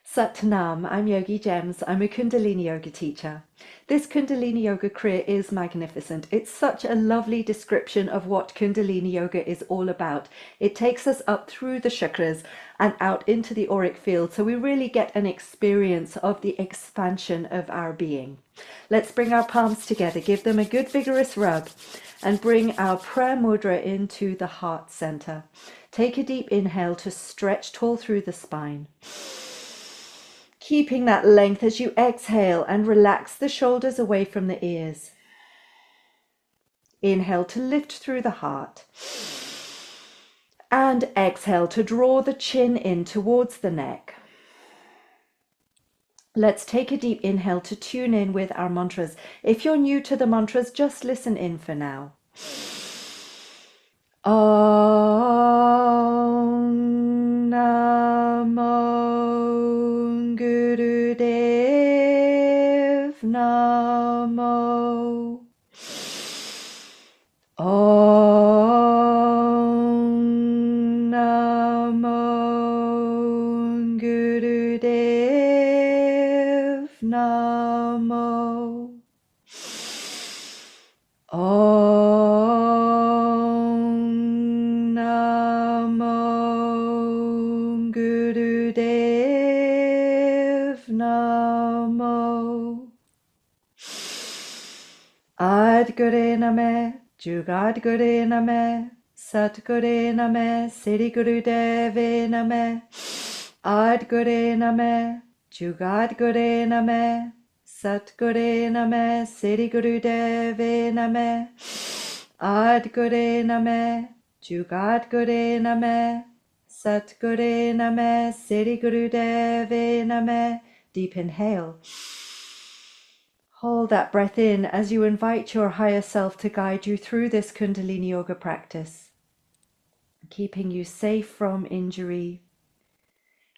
Satnam, I'm Yogigems. I'm a Kundalini Yoga teacher. This Kundalini Yoga Kriya is magnificent. It's such a lovely description of what Kundalini Yoga is all about. It takes us up through the chakras and out into the auric field, so we really get an experience of the expansion of our being. Let's bring our palms together, give them a good vigorous rub, and bring our prayer mudra into the heart center. Take a deep inhale to stretch tall through the spine. Keeping that length as you exhale and relax the shoulders away from the ears. Inhale to lift through the heart. And exhale to draw the chin in towards the neck. Let's take a deep inhale to tune in with our mantras. If you're new to the mantras, just listen in for now. Om Namo Gurudev Namo. Om Namo Gurudev Namo. Om Namo Gurudev Namo. Adgure Name, Jugadgure Name, Satgure Name, Siddhi Gurudeve Name. Adgure Name, Jugadgure Name, Satgure Name, Siddhi Gurudeve Name. Adgure Name, Jugadgure Name, Satgure Name, Siddhi Gurudeve Name. Deep inhale. Hold that breath in as you invite your higher self to guide you through this Kundalini Yoga practice, keeping you safe from injury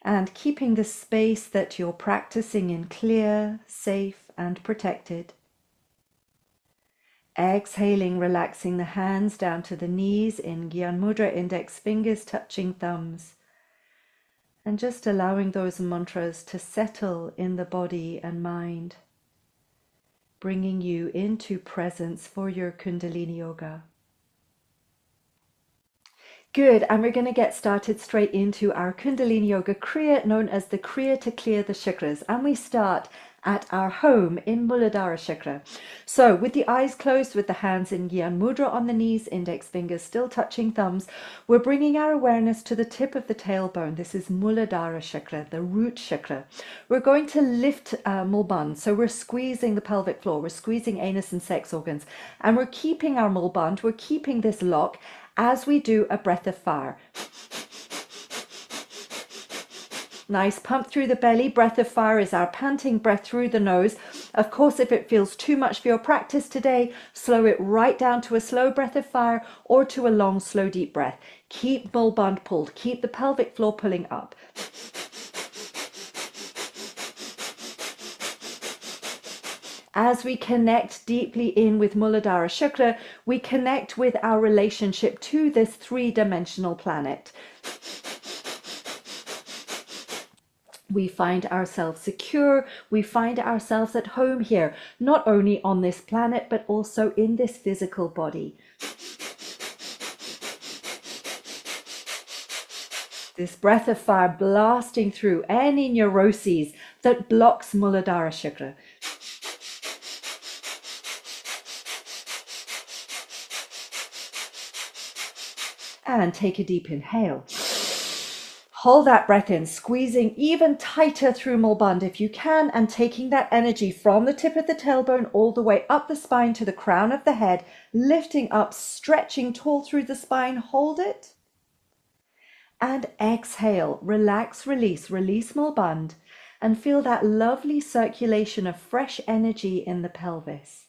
and keeping the space that you're practicing in clear, safe, and protected. Exhaling, relaxing the hands down to the knees in Gyan Mudra, index fingers touching thumbs, and just allowing those mantras to settle in the body and mind, bringing you into presence for your Kundalini Yoga. Good, and we're going to get started straight into our Kundalini Yoga Kriya, known as the Kriya to clear the chakras. And we start at our home in Muladhara chakra. So with the eyes closed, with the hands in Gyan Mudra on the knees, index fingers still touching thumbs, we're bringing our awareness to the tip of the tailbone. This is Muladhara chakra, the root chakra. We're going to lift Mulband, so we're squeezing the pelvic floor, we're squeezing anus and sex organs, and we're keeping our Mulband, we're keeping this lock as we do a breath of fire. Nice pump through the belly. Breath of fire is our panting breath through the nose. Of course, if it feels too much for your practice today, slow it right down to a slow breath of fire or to a long, slow, deep breath. Keep Mulband pulled. Keep the pelvic floor pulling up. As we connect deeply in with Muladhara chakra, we connect with our relationship to this three-dimensional planet. We find ourselves secure, we find ourselves at home here, not only on this planet, but also in this physical body. This breath of fire blasting through any neuroses that blocks Muladhara chakra. And take a deep inhale. Hold that breath in, squeezing even tighter through Mulband if you can, and taking that energy from the tip of the tailbone all the way up the spine to the crown of the head, lifting up, stretching tall through the spine. Hold it. And exhale, relax, release Mulband, and feel that lovely circulation of fresh energy in the pelvis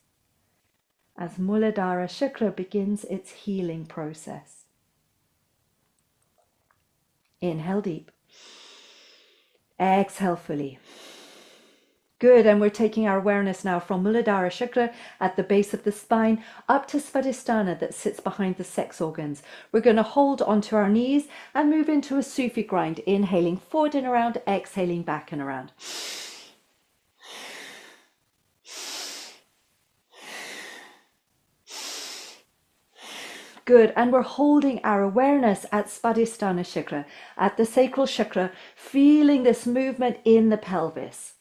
as Muladhara chakra begins its healing process. Inhale deep. Exhale fully. Good, and we're taking our awareness now from Muladhara chakra at the base of the spine up to Swadisthana that sits behind the sex organs. We're going to hold onto our knees and move into a Sufi grind, inhaling forward and around, exhaling back and around. Good, and we're holding our awareness at Swadhisthana chakra, at the sacral chakra, feeling this movement in the pelvis.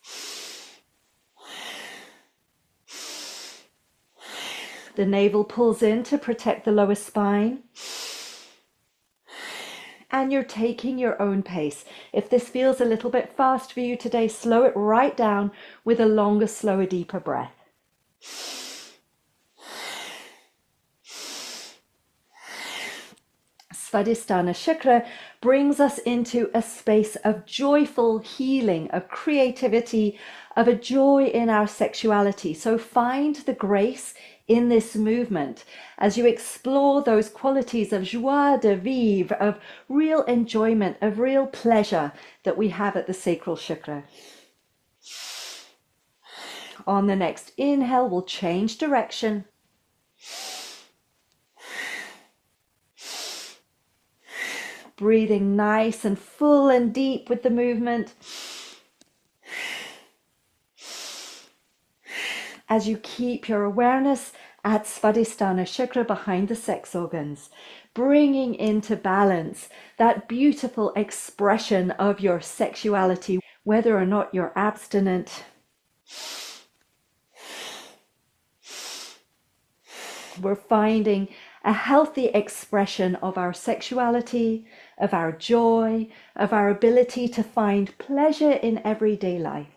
The navel pulls in to protect the lower spine. And you're taking your own pace. If this feels a little bit fast for you today, slow it right down with a longer, slower, deeper breath. Swadhisthana chakra brings us into a space of joyful healing, of creativity, of a joy in our sexuality. So find the grace in this movement as you explore those qualities of joie de vivre, of real enjoyment, of real pleasure that we have at the sacral chakra. On the next inhale, we'll change direction. Breathing nice and full and deep with the movement. As you keep your awareness at Swadhisthana chakra behind the sex organs, bringing into balance that beautiful expression of your sexuality, whether or not you're abstinent. We're finding a healthy expression of our sexuality, of our joy, of our ability to find pleasure in everyday life.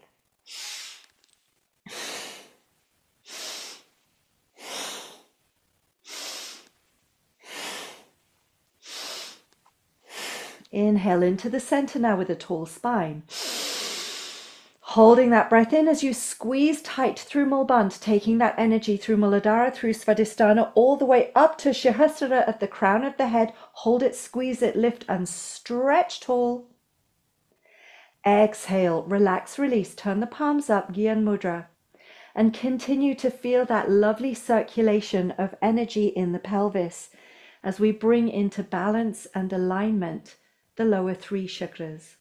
Inhale into the center now with a tall spine. Holding that breath in as you squeeze tight through Mulbandh, taking that energy through Muladhara, through Swadhisthana, all the way up to Shahasrara at the crown of the head. Hold it, squeeze it, lift and stretch tall. Exhale, relax, release, turn the palms up, Gyan Mudra. And continue to feel that lovely circulation of energy in the pelvis as we bring into balance and alignment the lower three chakras.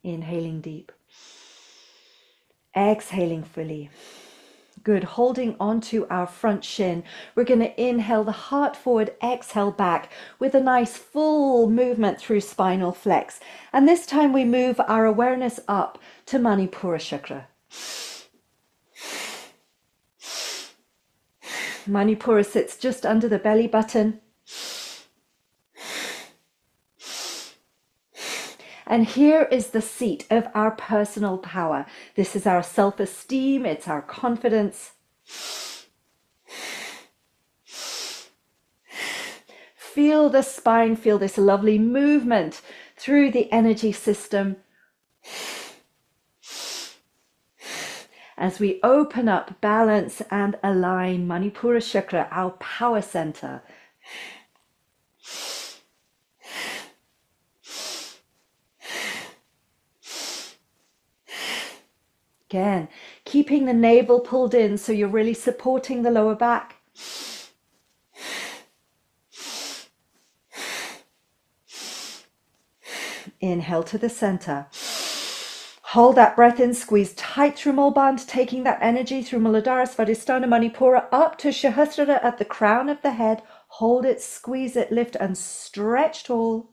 Inhaling deep. Exhaling fully. Good. Holding onto our front shin. We're going to inhale the heart forward, exhale back with a nice full movement through spinal flex. And this time we move our awareness up to Manipura chakra. Manipura sits just under the belly button. And here is the seat of our personal power. This is our self-esteem, it's our confidence. Feel the spine, feel this lovely movement through the energy system. As we open up, balance and align Manipura chakra, our power center. Again, keeping the navel pulled in so you're really supporting the lower back. Inhale to the center. Hold that breath in, squeeze tight through Mulbandh, taking that energy through Muladhara, Swadhisthana, Manipura, up to Shahasrara at the crown of the head. Hold it, squeeze it, lift and stretch tall.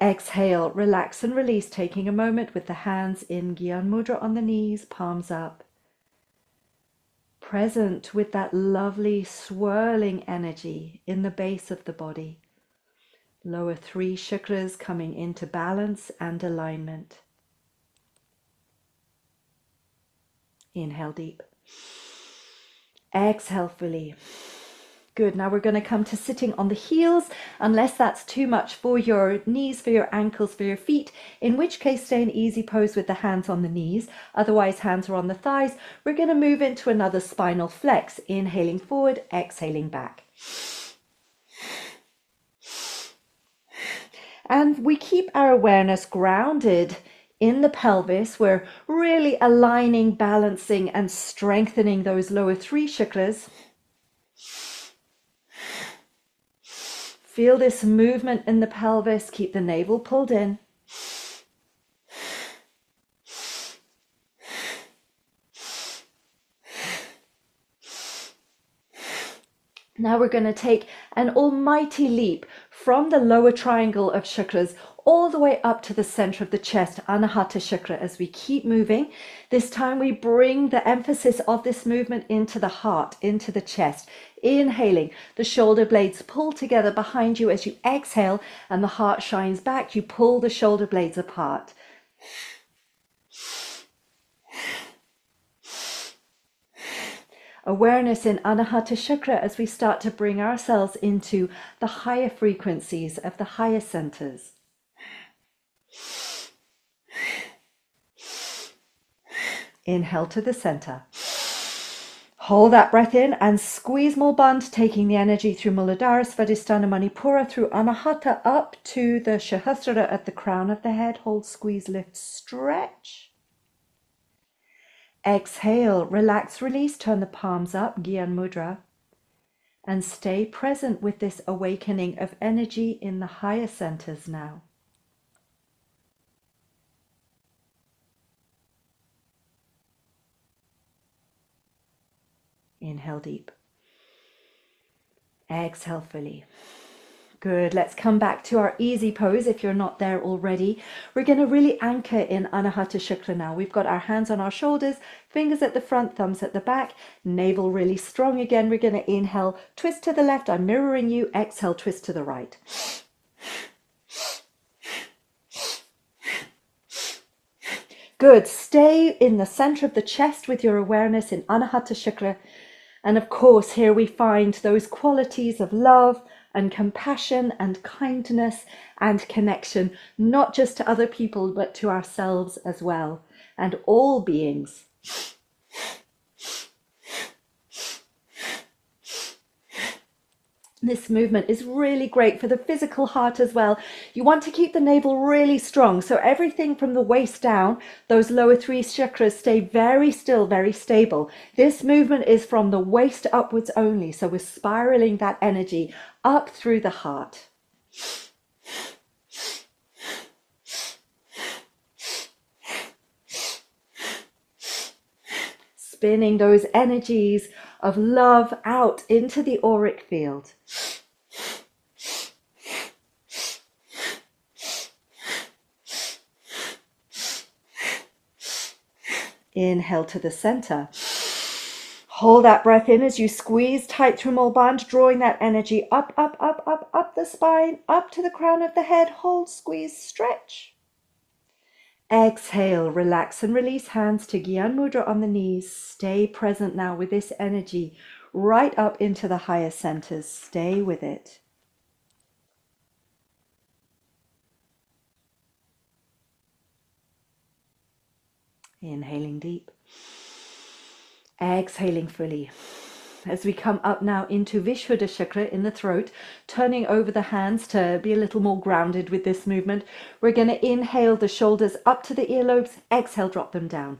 Exhale, relax and release, taking a moment with the hands in Gyan Mudra on the knees, palms up. Present with that lovely swirling energy in the base of the body. Lower three chakras coming into balance and alignment. Inhale deep. Exhale fully. Good. Now we're going to come to sitting on the heels, unless that's too much for your knees, for your ankles, for your feet, in which case stay in easy pose with the hands on the knees. Otherwise, hands are on the thighs. We're going to move into another spinal flex, inhaling forward, exhaling back. And we keep our awareness grounded in the pelvis. We're really aligning, balancing, and strengthening those lower three chakras. Feel this movement in the pelvis. Keep the navel pulled in. Now we're going to take an almighty leap from the lower triangle of chakras all the way up to the center of the chest, Anahata chakra, as we keep moving. This time we bring the emphasis of this movement into the heart, into the chest. Inhaling, the shoulder blades pull together behind you as you exhale, and the heart shines back. You pull the shoulder blades apart. Awareness in Anahata chakra as we start to bring ourselves into the higher frequencies of the higher centers. Inhale to the center. Hold that breath in and squeeze Mulabandha, taking the energy through Muladhara, Swadisthana, Manipura, through Anahata up to the shahasrara at the crown of the head. Hold, squeeze, lift, stretch. Exhale, relax, release, turn the palms up, Gyan Mudra, and stay present with this awakening of energy in the higher centers now. Inhale deep. Exhale fully. Good. Let's come back to our easy pose if you're not there already. We're going to really anchor in Anahata chakra now. We've got our hands on our shoulders, fingers at the front, thumbs at the back, navel really strong again. We're going to inhale, twist to the left. I'm mirroring you. Exhale, twist to the right. Good. Stay in the center of the chest with your awareness in Anahata chakra. And of course, here we find those qualities of love and compassion and kindness and connection, not just to other people, but to ourselves as well, and all beings. This movement is really great for the physical heart as well. You want to keep the navel really strong. So everything from the waist down, those lower three chakras stay very still, very stable. This movement is from the waist upwards only. So we're spiraling that energy up through the heart. Spinning those energies of love out into the auric field. Inhale to the center. Hold that breath in as you squeeze tight through Mulabandha, drawing that energy up, up, up, up, up the spine, up to the crown of the head. Hold, squeeze, stretch. Exhale, relax and release, hands to Gyan Mudra on the knees. Stay present now with this energy right up into the higher centers. Stay with it. Inhaling deep. Exhaling fully. As we come up now into Visuddha chakra in the throat, turning over the hands to be a little more grounded with this movement, we're going to inhale the shoulders up to the earlobes, exhale, drop them down.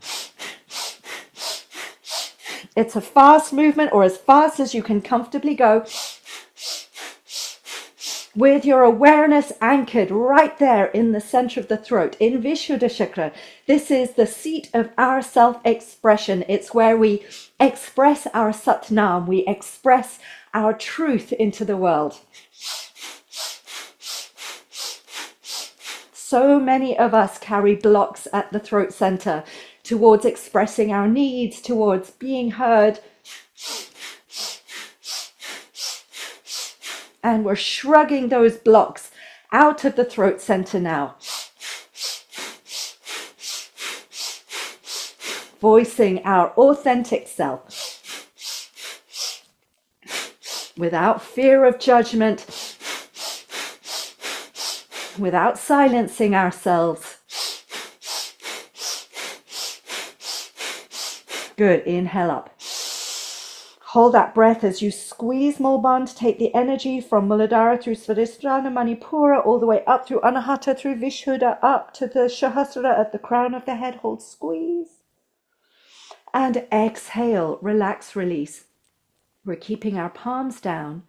It's a fast movement, or as fast as you can comfortably go, with your awareness anchored right there in the center of the throat, in Visuddha chakra. This is the seat of our self-expression. It's where we express our Satnam, we express our truth into the world. So many of us carry blocks at the throat center towards expressing our needs, towards being heard. And we're shrugging those blocks out of the throat center now. Voicing our authentic self. Without fear of judgment. Without silencing ourselves. Good. Inhale up. Hold that breath as you squeeze Mulband. Take the energy from Muladhara through Swadisthana, Manipura, all the way up through Anahata, through Visuddha, up to the shahasrara at the crown of the head. Hold, squeeze. And exhale, relax, release. We're keeping our palms down.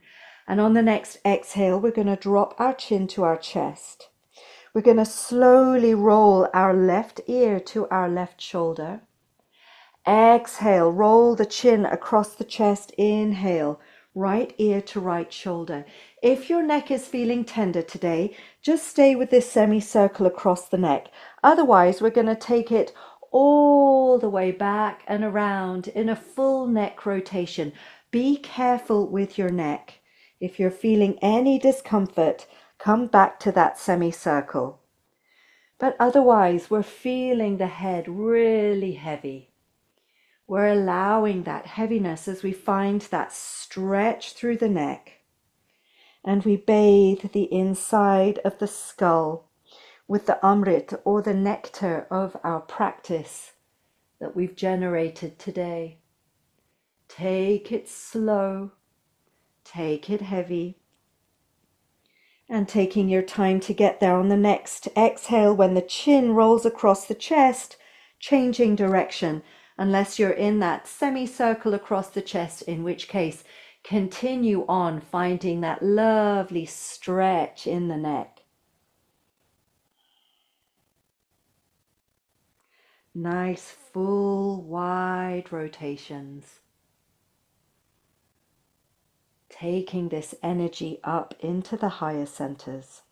And on the next exhale, we're going to drop our chin to our chest. We're going to slowly roll our left ear to our left shoulder. Exhale, roll the chin across the chest. Inhale, right ear to right shoulder. If your neck is feeling tender today, just stay with this semicircle across the neck. Otherwise, we're going to take it all the way back and around in a full neck rotation. Be careful with your neck. If you're feeling any discomfort, come back to that semicircle. But otherwise, we're feeling the head really heavy. We're allowing that heaviness as we find that stretch through the neck. And we bathe the inside of the skull with the amrit, or the nectar of our practice that we've generated today. Take it slow, take it heavy, and taking your time to get there on the next exhale, when the chin rolls across the chest, changing direction, unless you're in that semicircle across the chest, in which case continue on finding that lovely stretch in the neck. Nice full wide rotations. Taking this energy up into the higher centers.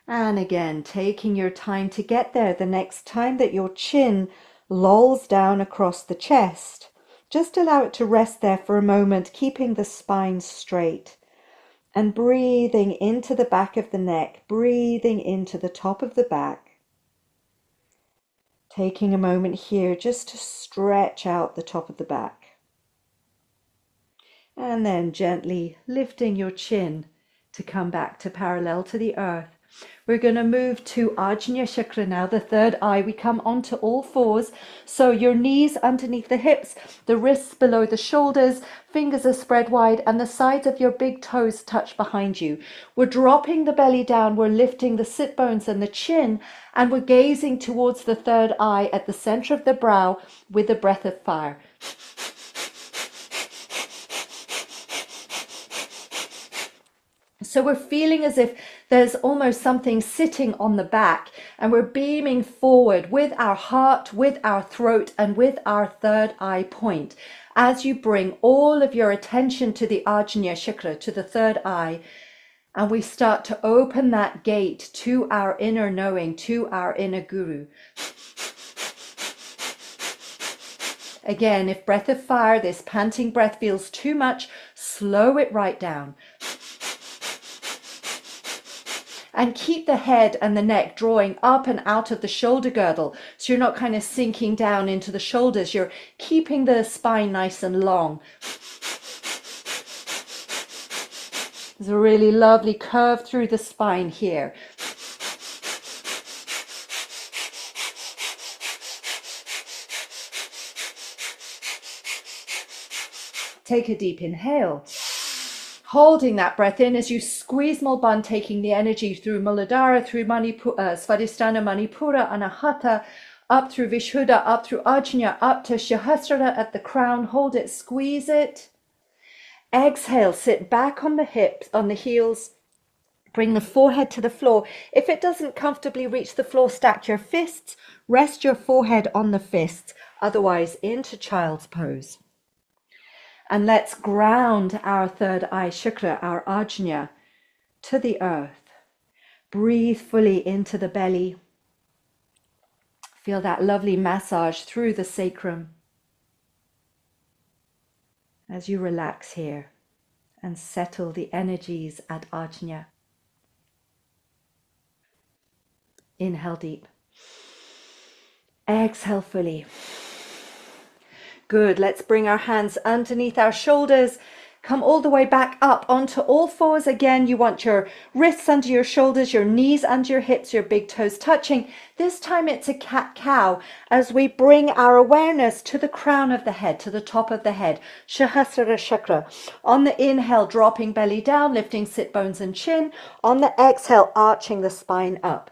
And again, taking your time to get there the next time that your chin lolls down across the chest. Just allow it to rest there for a moment, keeping the spine straight. And breathing into the back of the neck, breathing into the top of the back. Taking a moment here just to stretch out the top of the back. And then gently lifting your chin to come back to parallel to the earth. We're going to move to Ajna chakra now, the third eye. We come onto all fours. So your knees underneath the hips, the wrists below the shoulders, fingers are spread wide, and the sides of your big toes touch behind you. We're dropping the belly down. We're lifting the sit bones and the chin, and we're gazing towards the third eye at the center of the brow with a breath of fire. So we're feeling as if there's almost something sitting on the back, and we're beaming forward with our heart, with our throat, and with our third eye point. As you bring all of your attention to the Ajna chakra, to the third eye, and we start to open that gate to our inner knowing, to our inner guru. Again, if breath of fire, this panting breath feels too much, slow it right down. And keep the head and the neck drawing up and out of the shoulder girdle, so you're not kind of sinking down into the shoulders. You're keeping the spine nice and long. There's a really lovely curve through the spine here. Take a deep inhale. Holding that breath in as you squeeze Mulband, taking the energy through Muladhara, through Swadisthana, Manipura, Anahata, up through Visuddha, up through Ajna, up to Sahasrara at the crown. Hold it, squeeze it. Exhale, sit back on the hips, on the heels. Bring the forehead to the floor. If it doesn't comfortably reach the floor, stack your fists. Rest your forehead on the fists. Otherwise, into child's pose. And let's ground our third eye chakra, our Ajna, to the earth. Breathe fully into the belly. Feel that lovely massage through the sacrum as you relax here and settle the energies at Ajna. Inhale deep. Exhale fully. Good. Let's bring our hands underneath our shoulders Come all the way back up onto all fours again. You want your wrists under your shoulders, your knees under your hips, your big toes touching. This time it's a cat-cow as we bring our awareness to the crown of the head, to the top of the head. Shahasrara chakra. On the inhale, dropping belly down, lifting sit bones and chin. On the exhale, arching the spine up.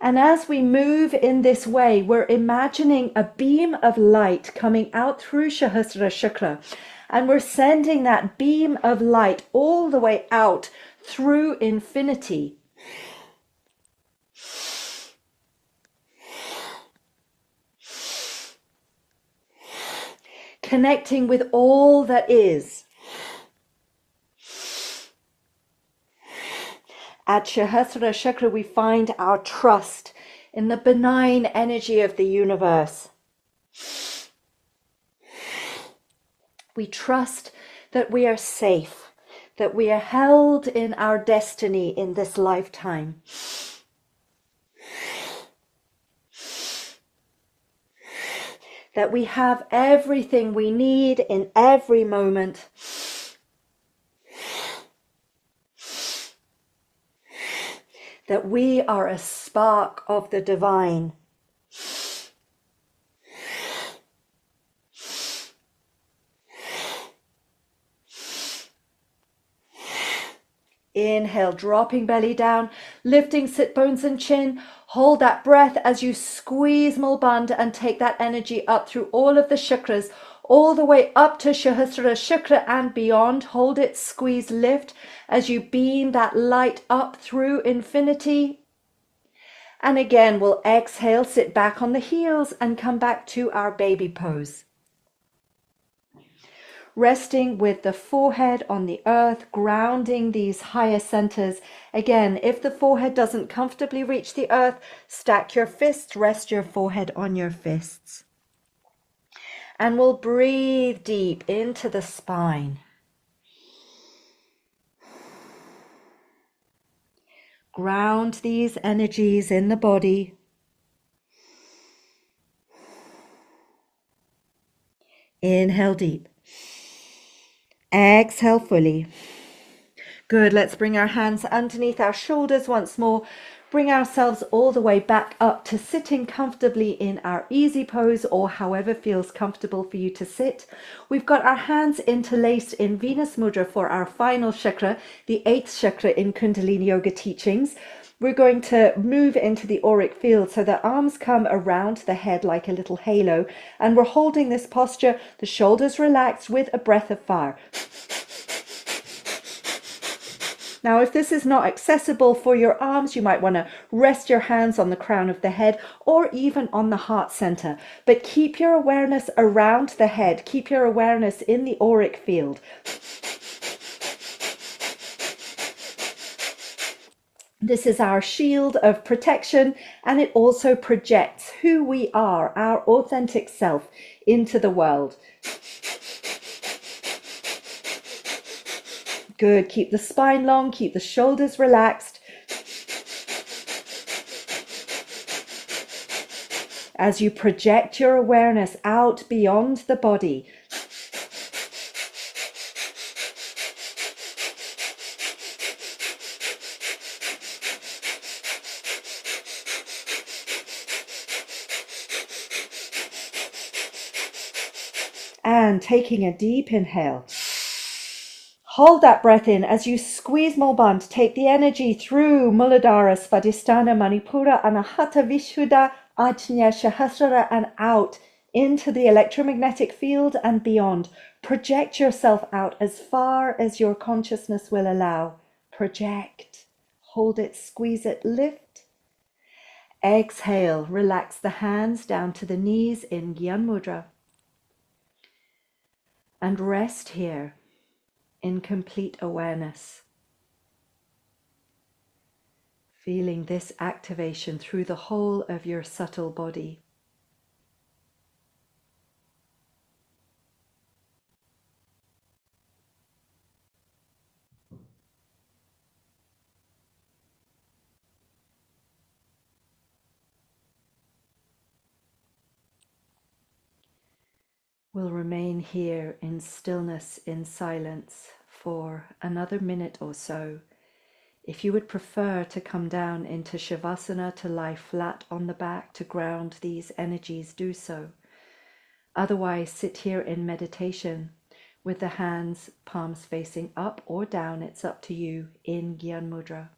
And as we move in this way, we're imagining a beam of light coming out through Sahasrara chakra. And we're sending that beam of light all the way out through infinity. Connecting with all that is. At Sahasrara chakra, we find our trust in the benign energy of the universe. We trust that we are safe, that we are held in our destiny in this lifetime. That we have everything we need in every moment. That we are a spark of the divine. Inhale, dropping belly down, lifting sit bones and chin. Hold that breath as you squeeze Mulbandha and take that energy up through all of the chakras, all the way up to Sahasrara chakra and beyond. Hold it, squeeze, lift as you beam that light up through infinity. And again, we'll exhale, sit back on the heels and come back to our baby pose. Resting with the forehead on the earth, grounding these higher centers. Again, if the forehead doesn't comfortably reach the earth, stack your fists, rest your forehead on your fists. And we'll breathe deep into the spine. Ground these energies in the body. Inhale deep. Exhale fully. Good. Let's bring our hands underneath our shoulders once more. Bring ourselves all the way back up to sitting comfortably in our easy pose, or however feels comfortable for you to sit. We've got our hands interlaced in Venus Mudra for our final chakra, the 8th chakra in Kundalini Yoga teachings. We're going to move into the auric field so the arms come around the head like a little halo, and we're holding this posture, the shoulders relaxed with a breath of fire. Now, if this is not accessible for your arms, you might want to rest your hands on the crown of the head or even on the heart center. But keep your awareness around the head. Keep your awareness in the auric field. This is our shield of protection, and it also projects who we are, our authentic self, into the world. Good. Keep the spine long, keep the shoulders relaxed. As you project your awareness out beyond the body. And taking a deep inhale. Hold that breath in as you squeeze Mulbandha. Take the energy through Muladhara, Swadisthana, Manipura, Anahata, Visuddha, Ajna, Sahasrara, and out into the electromagnetic field and beyond. Project yourself out as far as your consciousness will allow. Project. Hold it, squeeze it, lift. Exhale, relax the hands down to the knees in Gyan Mudra. And rest here in complete awareness. Feeling this activation through the whole of your subtle body. We'll remain here in stillness, in silence, for another minute or so. If you would prefer to come down into Shavasana, to lie flat on the back, to ground these energies, do so. Otherwise, sit here in meditation with the hands, palms facing up or down, it's up to you, in Gyan Mudra.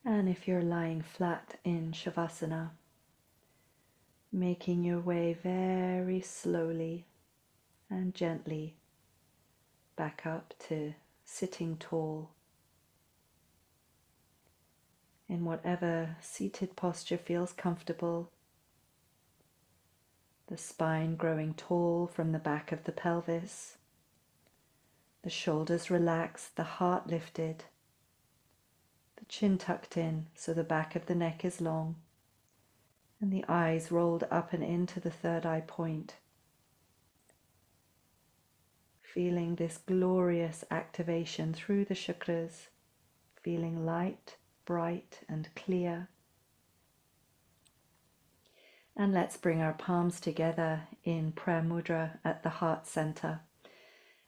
And if you're lying flat in Shavasana, making your way very slowly and gently back up to sitting tall in whatever seated posture feels comfortable, the spine growing tall from the back of the pelvis, the shoulders relaxed, the heart lifted, the chin tucked in so the back of the neck is long, and the eyes rolled up and into the third eye point. Feeling this glorious activation through the chakras, feeling light, bright and clear. And let's bring our palms together in prayer mudra at the heart center.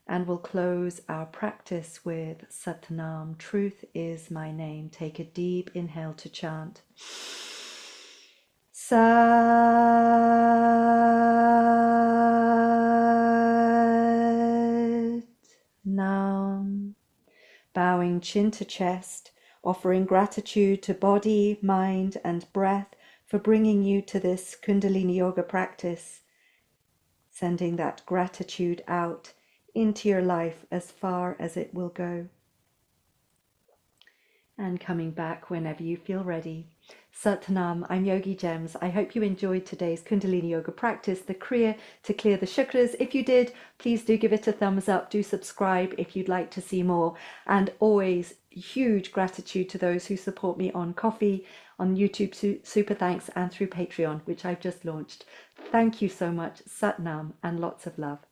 And we'll close our practice with Satnam, truth is my name. Take a deep inhale to chant. Satnam. Bowing chin to chest, offering gratitude to body, mind, and breath for bringing you to this Kundalini Yoga practice. Sending that gratitude out into your life as far as it will go. And coming back whenever you feel ready. Satnam, I'm Yogigems. I hope you enjoyed today's Kundalini Yoga practice, the Kriya to clear the chakras. If you did, please do give it a thumbs up. Do subscribe if you'd like to see more. And always huge gratitude to those who support me on Ko-fi, on YouTube, super thanks, and through Patreon, which I've just launched. Thank you so much. Satnam and lots of love.